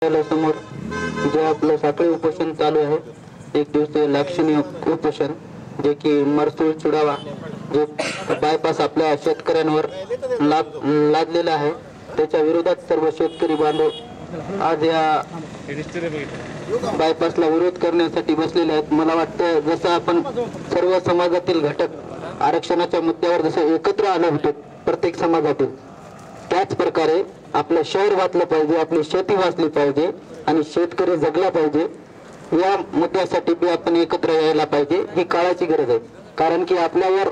समोर जे आपलं साखळी उपोषण चालू आहे, एक दिवसीय लाक्षणिक उपोषण, जे की मरसूळ चुडावा जो बायपास आपल्या शेतकऱ्यांवर लादलेला आहे, त्याच्या विरोधात सर्व शेतकरी बांधव आज या बायपासला विरोध करण्यासाठी बसलेले आहेत. मला वाटतं जसं आपण सर्व समाजातील घटक आरक्षणाच्या मुद्द्यावर जसं एकत्र आलो होतो प्रत्येक समाजातील, त्याच प्रकारे आपलं शहर वाचलं पाहिजे, आपली शेती वाचली पाहिजे आणि शेतकरी जगला पाहिजे. या मुद्द्यासाठी बी आपण एकत्र यायला पाहिजे. ही काळाची गरज आहे. कारण की आपल्यावर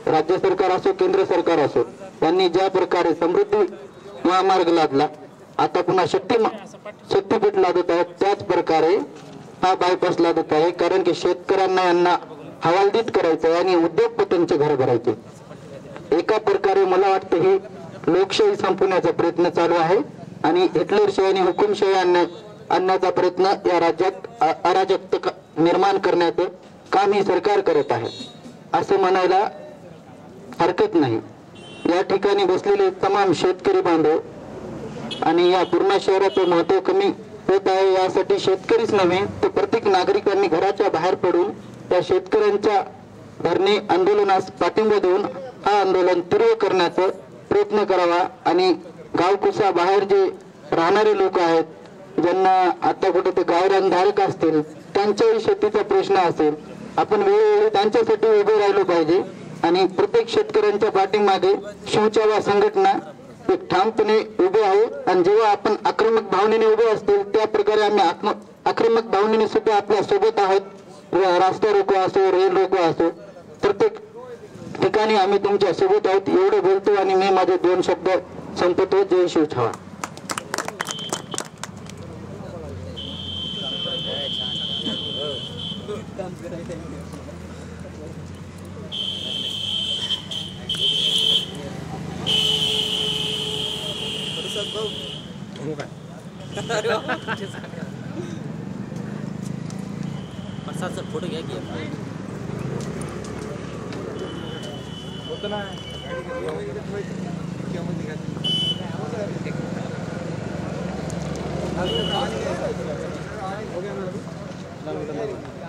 राज्य सरकार असो केंद्र सरकार असो यांनी ज्या प्रकारे समृद्धी महामार्ग लादला, आता पुन्हा शक्तीपीठ लादत आहेत, त्याच प्रकारे हा बायपास लादत आहे. कारण की शेतकऱ्यांना यांना हवालदित करायचं आणि उद्योगपतींचे घर भरायचे. एका प्रकारे मला वाटतं ही लोकशाही संपवण्याचा प्रयत्न चालू आहे आणि हिटलरशाही आणि हुकुमशाही आणण्याचा प्रयत्न या राज्यात अराजकता निर्माण करण्याचं काम ही सरकार करत आहे असं म्हणायला हरकत नाही. या ठिकाणी बसलेले तमाम शेतकरी बांधव आणि या पूर्ण शहराचं महत्व कमी होत आहे, यासाठी शेतकरीच नव्हे तर प्रत्येक नागरिकांनी घराच्या बाहेर पडून त्या शेतकऱ्यांच्या धरणे आंदोलनास पाठिंबा देऊन हा आंदोलन तीव्र करण्याचा प्रयत्न करावा. आणि गावकुसा बाहेर जे राहणारे लोक आहेत, ज्यांना आता कुठे ते गावरानधारक असतील, त्यांच्याही शेतीचा प्रश्न असेल, आपण वेळोवेळी त्यांच्यासाठी उभे राहिलो पाहिजे. आणि प्रत्येक शेतकऱ्यांच्या पाठीमागे शिवसेना संघटना एक ठामपणे उभे आहे. आणि जेव्हा आपण आक्रमक भावनेने उभे असतील त्या प्रकारे आम्ही आक्रमक भावनेने सुद्धा आपल्या सोबत आहोत. रस्ता रोको असो, रेल रोको असो, प्रत्येक ठिकाणी आम्ही तुमच्या सोबत आहोत. एवढं बोलतो आणि मी माझे 2 शब्द संपवतो. जय शिवछावा. फोटो घ्या की होतं ना. हो गया